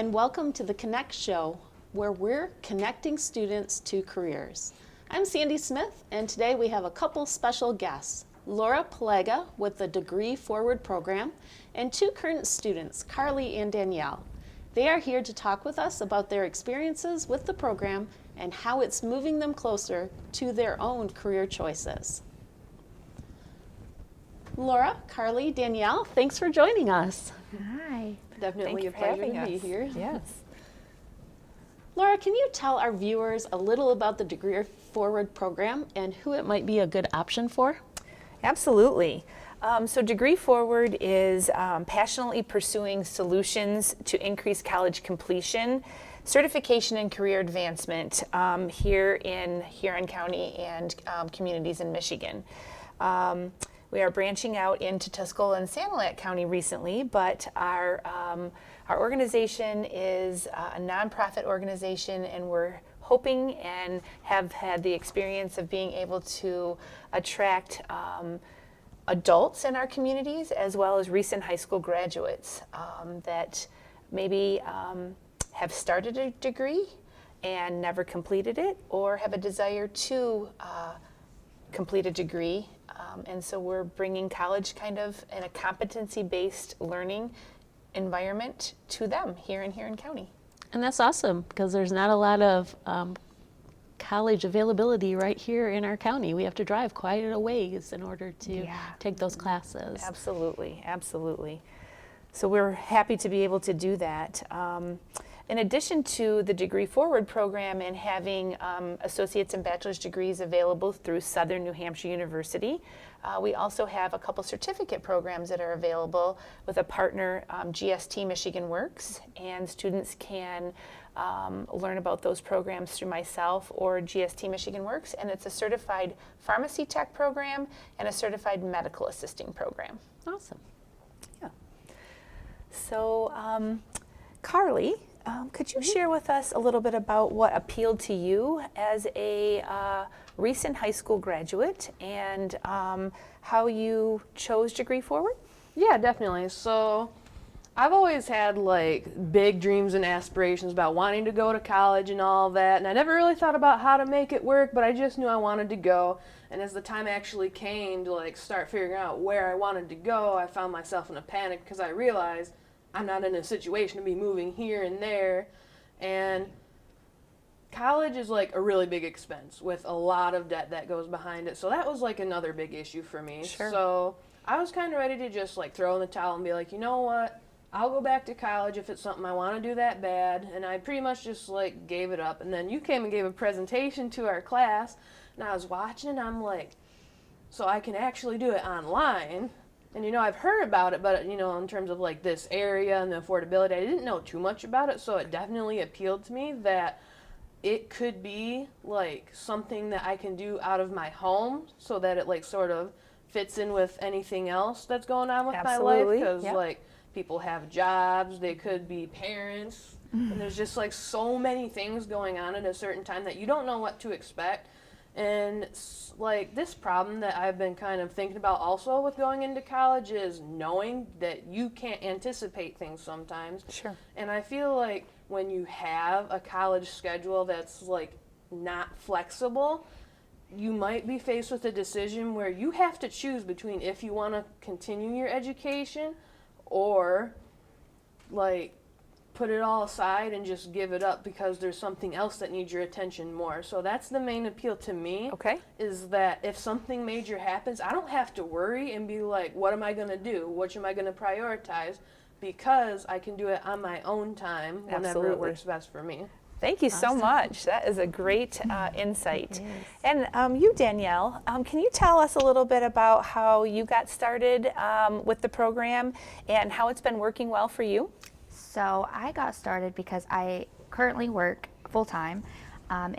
and welcome to the Connect Show, where we're connecting students to careers. I'm Sandi Smith, and today we have a couple special guests, Laura Polega with the Degree Forward program, and two current students, Karli and Danielle. They are here to talk with us about their experiences with the program and how it's moving them closer to their own career choices. Laura, Karli, Danielle, thanks for joining us. Hi. Definitely a pleasure to be here. Yes. Laura, can you tell our viewers a little about the Degree Forward program and who it might be a good option for? Absolutely. So Degree Forward is passionately pursuing solutions to increase college completion, certification, and career advancement here in Huron County and communities in Michigan. We are branching out into Tuscola and Sanilac County recently, but our organization is a nonprofit organization, and we're hoping and have had the experience of being able to attract adults in our communities as well as recent high school graduates that maybe have started a degree and never completed it, or have a desire to complete a degree. And so we're bringing college kind of in a competency-based learning environment to them here in Huron County. And that's awesome because there's not a lot of college availability right here in our county. We have to drive quite a ways in order to take those classes. Absolutely, absolutely. So we're happy to be able to do that. In addition to the Degree Forward program and having associate's and bachelor's degrees available through Southern New Hampshire University, we also have a couple certificate programs that are available with a partner, GST Michigan Works, and students can learn about those programs through myself or GST Michigan Works, and it's a certified pharmacy tech program and a certified medical assisting program. Awesome. Yeah. So, Karli, could you share with us a little bit about what appealed to you as a recent high school graduate and how you chose Degree Forward? Yeah, definitely. So I've always had like big dreams and aspirations about wanting to go to college and all that, and I never really thought about how to make it work, but I just knew I wanted to go. And as the time actually came to like start figuring out where I wanted to go, I found myself in a panic because I realized I'm not in a situation to be moving here and there, and college is like a really big expense with a lot of debt that goes behind it. So that was like another big issue for me. Sure. So I was kind of ready to just like throw in the towel and be like, you know what? I'll go back to college if it's something I want to do that bad. And I pretty much just like gave it up. And then you came and gave a presentation to our class, and I was watching and I'm like, so I can actually do it online. And, you know, I've heard about it, but, you know, in terms of, like, this area and the affordability, I didn't know too much about it, so it definitely appealed to me that it could be, like, something that I can do out of my home so that it, like, sort of fits in with anything else that's going on with my life. Because, like, people have jobs, they could be parents, and there's just, like, so many things going on at a certain time that you don't know what to expect. And like this problem that I've been kind of thinking about also with going into college is knowing that you can't anticipate things sometimes. Sure. And I feel like when you have a college schedule that's like not flexible, you might be faced with a decision where you have to choose between if you want to continue your education or like put it all aside and just give it up because there's something else that needs your attention more. So that's the main appeal to me. Okay. Is that if something major happens, I don't have to worry and be like, what am I going to do? Which am I going to prioritize? Because I can do it on my own time whenever it works best for me. Thank you so much. That is a great insight. And you, Danielle, can you tell us a little bit about how you got started with the program and how it's been working well for you? So I got started because I currently work full-time I'm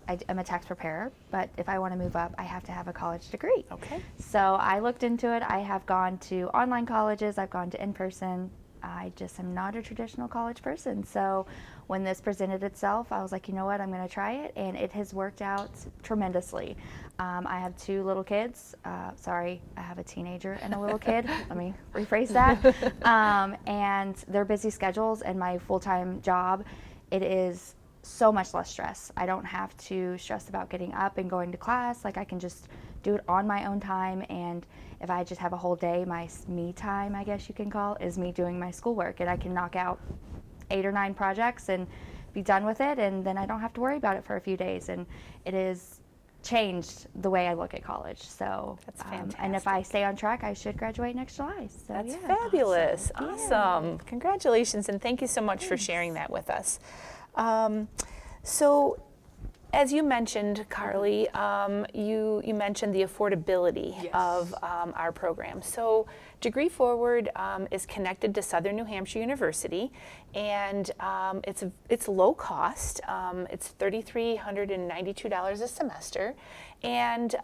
a tax preparer, but if I want to move up, I have to have a college degree. Okay. So I looked into it. I have gone to online colleges. I've gone to in-person I just am not a traditional college person. So when this presented itself, I was like, you know what, I'm going to try it, and it has worked out tremendously. I have 2 little kids. Sorry, I have a teenager and a little kid. Let me rephrase that. And their busy schedules and my full-time job, it is so much less stress. I don't have to stress about getting up and going to class. Like, I can just do it on my own time, and if I just have a whole day, my me time, I guess you can call, is me doing my schoolwork, and I can knock out 8 or 9 projects and be done with it, and then I don't have to worry about it for a few days. And it has changed the way I look at college. So That's fantastic. and if I stay on track, I should graduate next July. So That's yeah. fabulous. Awesome. Congratulations, and thank you so much for sharing that with us. So, as you mentioned, Karli, you mentioned the affordability Yes. of our program. So, Degree Forward is connected to Southern New Hampshire University, and it's low cost. It's $3,392 a semester, and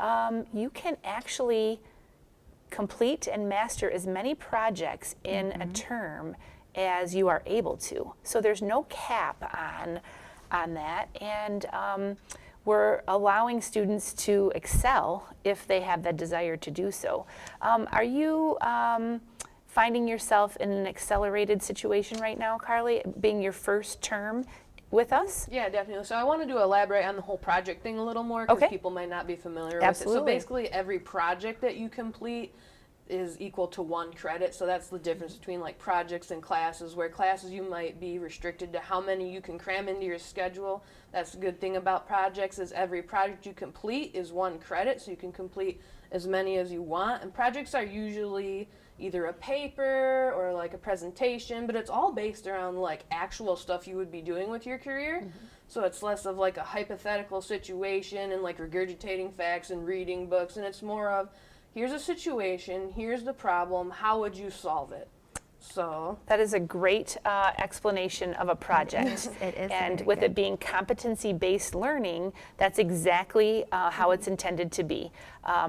you can actually complete and master as many projects in a term as you are able to. So there's no cap on that, and we're allowing students to excel if they have the desire to do so. Are you finding yourself in an accelerated situation right now, Karli, being your first term with us? Yeah, definitely. So I wanted to elaborate on the whole project thing a little more because Okay. people might not be familiar with it. Absolutely. So basically every project that you complete is equal to 1 credit. So that's the difference between like projects and classes, where classes you might be restricted to how many you can cram into your schedule. That's the good thing about projects, is every project you complete is 1 credit, so you can complete as many as you want. And projects are usually either a paper or like a presentation, but it's all based around like actual stuff you would be doing with your career. So it's less of like a hypothetical situation and like regurgitating facts and reading books, and it's more of, here's a situation, here's the problem, how would you solve it? So That is a great explanation of a project. It is And very with good. it being competency-based learning, that's exactly how it's intended to be.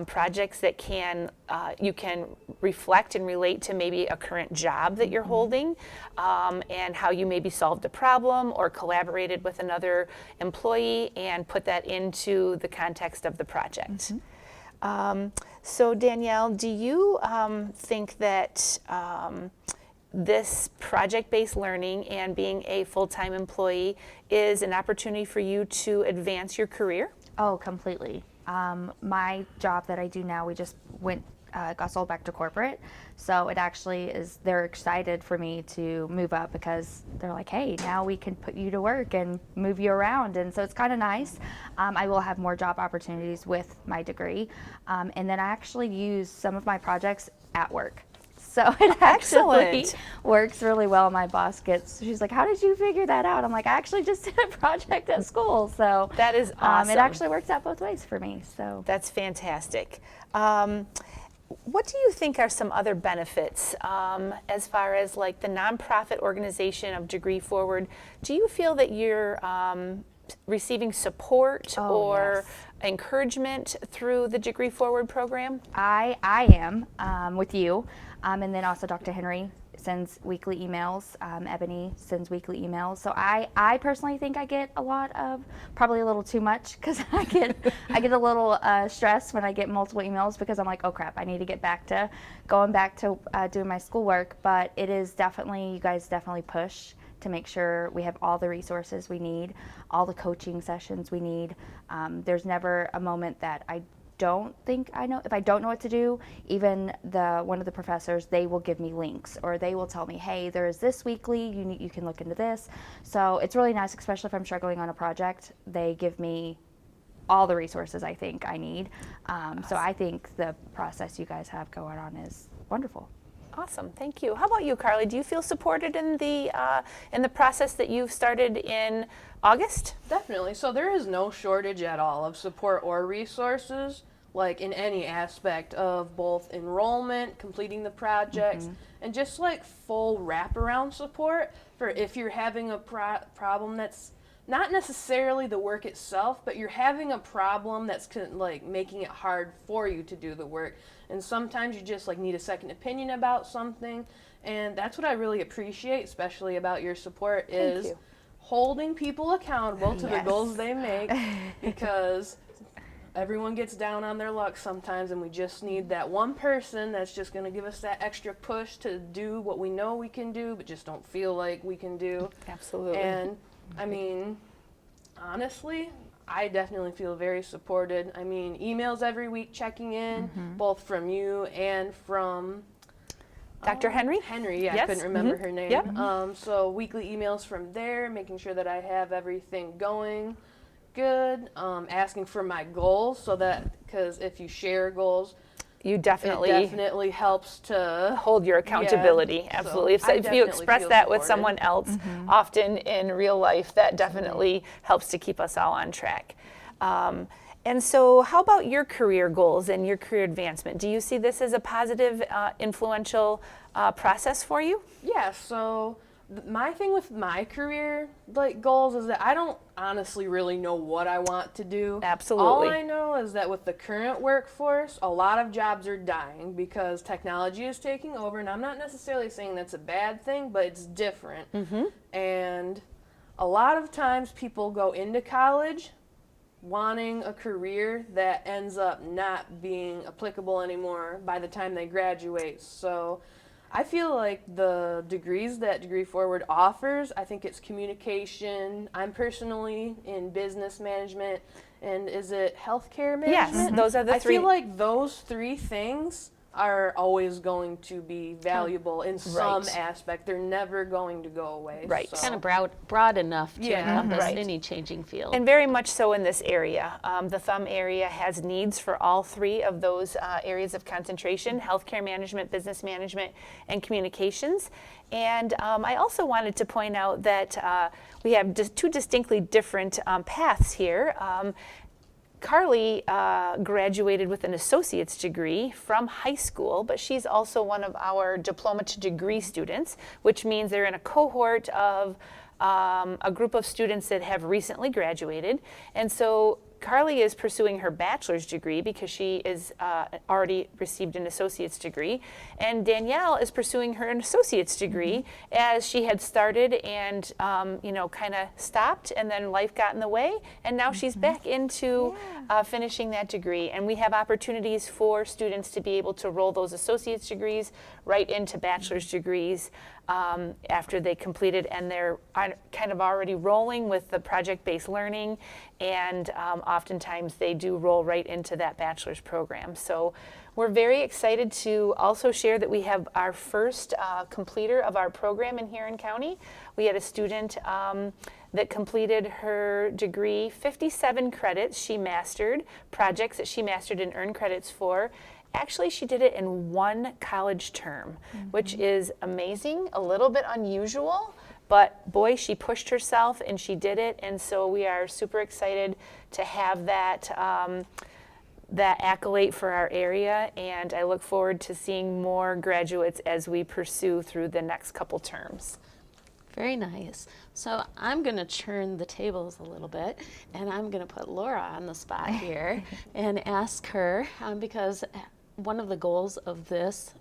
Projects that you can reflect and relate to maybe a current job that you're holding, and how you maybe solved a problem or collaborated with another employee and put that into the context of the project. So Danielle, do you think that this project-based learning and being a full-time employee is an opportunity for you to advance your career? Oh, completely. My job that I do now, we just got sold back to corporate. So it actually is, they're excited for me to move up because they're like, hey, now we can put you to work and move you around. And so it's kind of nice. I will have more job opportunities with my degree. And then I actually use some of my projects at work. So it actually Excellent. works really well. My boss she's like, how did you figure that out? I'm like, I actually just did a project at school. So That is awesome. it actually works out both ways for me. So That's fantastic. What do you think are some other benefits as far as like the nonprofit organization of Degree Forward? Do you feel that you're receiving support or encouragement through the Degree Forward program? I am with you, and then also Dr. Henry sends weekly emails. Ebony sends weekly emails. So I personally think I get a lot of, probably a little too much, because I get a little stressed when I get multiple emails, because I'm like, oh crap, I need to get back to going back to doing my schoolwork. But it is definitely, you guys definitely push to make sure we have all the resources we need, all the coaching sessions we need. There's never a moment that I don't think I know. If I don't know what to do, even one of the professors, they will give me links, or they will tell me, hey, there's this weekly, you can look into this. So it's really nice, especially if I'm struggling on a project. They give me all the resources I think I need. So I think the process you guys have going on is wonderful. Awesome, thank you. How about you, Karli? Do you feel supported in the process that you've started in August? definitely. So there is no shortage at all of support or resources, like in any aspect of both enrollment, completing the projects, and just like full wraparound support for if you're having a problem that's not necessarily the work itself, but you're having a problem that's like making it hard for you to do the work. And sometimes you just like need a second opinion about something. And that's what I really appreciate, especially about your support, is you. holding people accountable to the Yes. goals they make, because everyone gets down on their luck sometimes, and we just need that one person that's just going to give us that extra push to do what we know we can do, but just don't feel like we can do. Absolutely. And I mean, honestly, I definitely feel very supported. I mean, emails every week checking in, both from you and from Dr. Henry? Henry, yeah, Yes. I couldn't remember her name. Yep. So weekly emails from there, making sure that I have everything going good, asking for my goals, so that, because if you share goals, You it definitely definitely helps to hold your accountability. Yeah, Absolutely. so I If you definitely express feel that with supported. someone else, often in real life, that definitely helps to keep us all on track. And so, how about your career goals and your career advancement? Do you see this as a positive, influential process for you? Yeah, so my thing with my career like goals is that I don't honestly really know what I want to do. Absolutely. All I know is that with the current workforce, a lot of jobs are dying because technology is taking over, and I'm not necessarily saying that's a bad thing, but it's different. And a lot of times people go into college wanting a career that ends up not being applicable anymore by the time they graduate. So I feel like the degrees that Degree Forward offers, I think it's communication. I'm personally in business management, and is it healthcare management? Yes, those are the three. I feel like those three things are always going to be valuable in some Right. aspect. They're never going to go away. Right. So. Kind of broad enough to Yeah. encompass Right. any changing field. And very much so in this area. The Thumb area has needs for all three of those areas of concentration: healthcare management, business management, and communications. And I also wanted to point out that we have two distinctly different paths here. Karli graduated with an associate's degree from high school, but she's also one of our diploma to degree students, which means they're in a cohort of a group of students that have recently graduated. And so Karli is pursuing her bachelor's degree because she is already received an associate's degree, and Danielle is pursuing her associate's degree as she had started and kind of stopped, and then life got in the way, and now she's back into finishing that degree. And we have opportunities for students to be able to roll those associate's degrees right into bachelor's degrees after they completed, and they're kind of already rolling with the project-based learning, and oftentimes they do roll right into that bachelor's program. So we're very excited to also share that we have our first completer of our program in Huron County. We had a student that completed her degree, 57 credits she mastered, projects that she mastered and earned credits for. Actually, she did it in one college term, which is amazing, a little bit unusual, but boy, she pushed herself and she did it. And so we are super excited to have that accolade for our area, and I look forward to seeing more graduates as we pursue through the next couple terms. Very nice. So I'm going to churn the tables a little bit, and I'm going to put Laura on the spot here and ask her, because one of the goals of this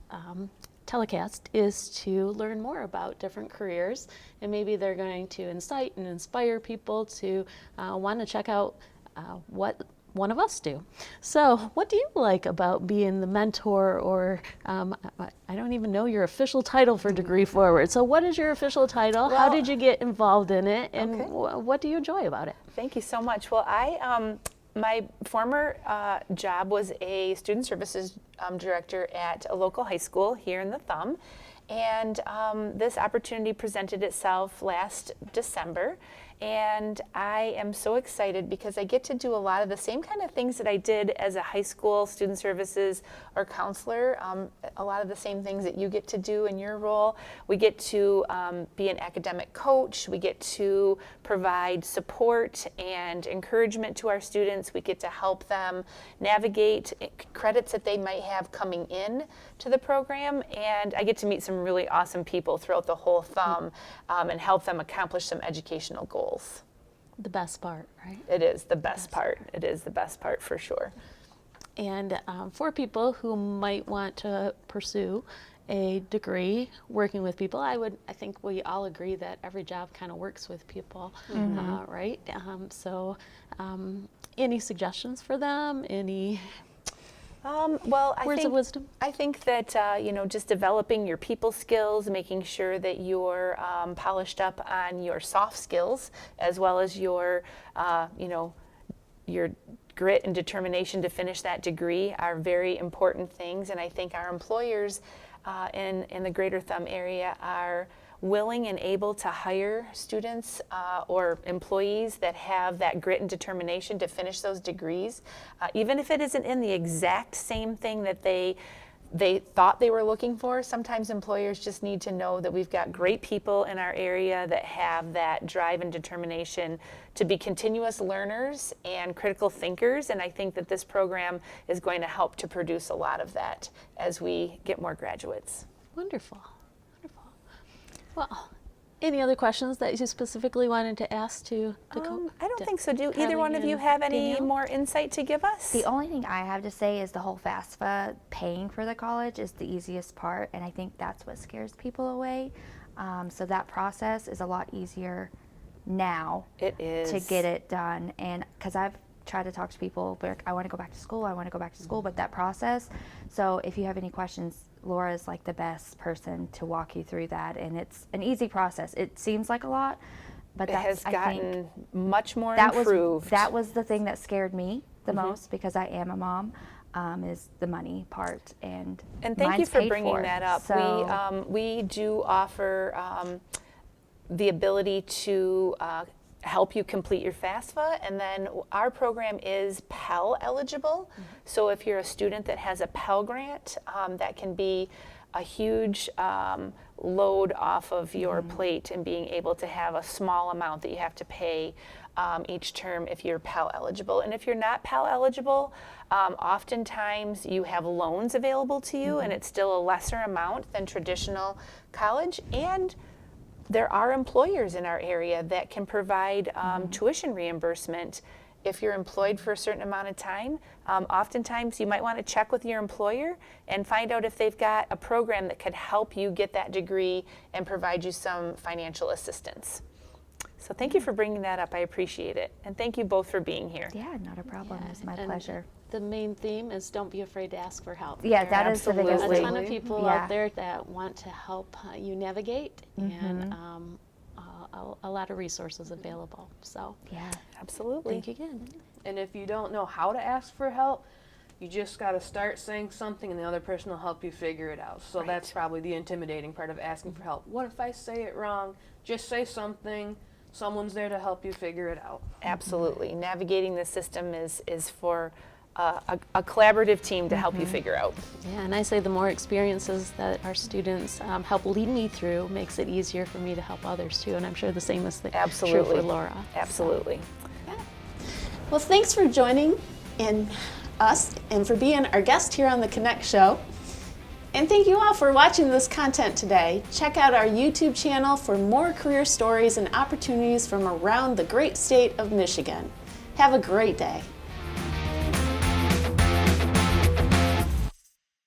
telecast is to learn more about different careers, and maybe they're going to incite and inspire people to want to check out what one of us do. So what do you like about being the mentor, or I don't even know your official title for Degree Forward. So what is your official title? How Well, did you get involved in it? And okay. what do you enjoy about it? Thank you so much. Well, my former job was a student services director at a local high school here in the Thumb, and this opportunity presented itself last December, and I am so excited because I get to do a lot of the same kind of things that I did as a high school student services or counselor, a lot of the same things that you get to do in your role. We get to be an academic coach, we get to provide support and encouragement to our students, we get to help them navigate credits that they might have coming in to the program, and I get to meet some really awesome people throughout the whole Thumb and help them accomplish some educational goals. the best part, right? It is the best part. It is the best part for sure. And for people who might want to pursue a degree working with people, I think we all agree that every job kind of works with people, right? Any suggestions for them? Any Well, words of wisdom? I think that just developing your people skills, making sure that you're polished up on your soft skills, as well as your grit and determination to finish that degree are very important things. And I think our employers in the Greater Thumb area are willing and able to hire students or employees that have that grit and determination to finish those degrees, even if it isn't in the exact same thing that they thought they were looking for. Sometimes employers just need to know that we've got great people in our area that have that drive and determination to be continuous learners and critical thinkers, and I think that this program is going to help to produce a lot of that as we get more graduates. Wonderful. Well, any other questions that you specifically wanted to ask to I don't think so. Do Karli either one of you and have any Danielle? more insight to give us? The only thing I have to say is the whole FAFSA paying for the college is the easiest part, and I think that's what scares people away. So that process is a lot easier now It is. to get it done. And because I've tried to talk to people, like, I want to go back to school, but that process. So if you have any questions, Laura is like the best person to walk you through that, and it's an easy process. It seems like a lot, but It has I gotten think much more that improved. that was the thing that scared me the most, because I am a mom, is the money part, and And thank you mine's for paid bringing for. that up. So, We do offer the ability to help you complete your FAFSA, and then our program is Pell eligible. So if you're a student that has a Pell grant, that can be a huge load off of your plate, and being able to have a small amount that you have to pay each term if you're Pell eligible. And if you're not Pell eligible, oftentimes you have loans available to you, and it's still a lesser amount than traditional college. And there are employers in our area that can provide tuition reimbursement if you're employed for a certain amount of time. Oftentimes you might want to check with your employer and find out if they've got a program that could help you get that degree and provide you some financial assistance. So thank you for bringing that up. I appreciate it. And thank you both for being here. yeah, not a problem. Yeah, It's my and pleasure. The main theme is don't be afraid to ask for help. Yeah, There that are is the biggest a thing. ton of people Yeah. out there that want to help you navigate, and a lot of resources available. So Yeah. Absolutely. thank you again. And if you don't know how to ask for help, you just got to start saying something, and the other person will help you figure it out. So that's probably the intimidating part of asking for help. What if I say it wrong? Just say something. Someone's there to help you figure it out. Absolutely. Navigating the system is for a collaborative team to help you figure out. Yeah, and I say the more experiences that our students help lead me through makes it easier for me to help others too, and I'm sure the same is true Absolutely. for Laura. Absolutely. Well, thanks for joining us and for being our guest here on the Connect Show. And thank you all for watching this content today. Check out our YouTube channel for more career stories and opportunities from around the great state of Michigan. Have a great day.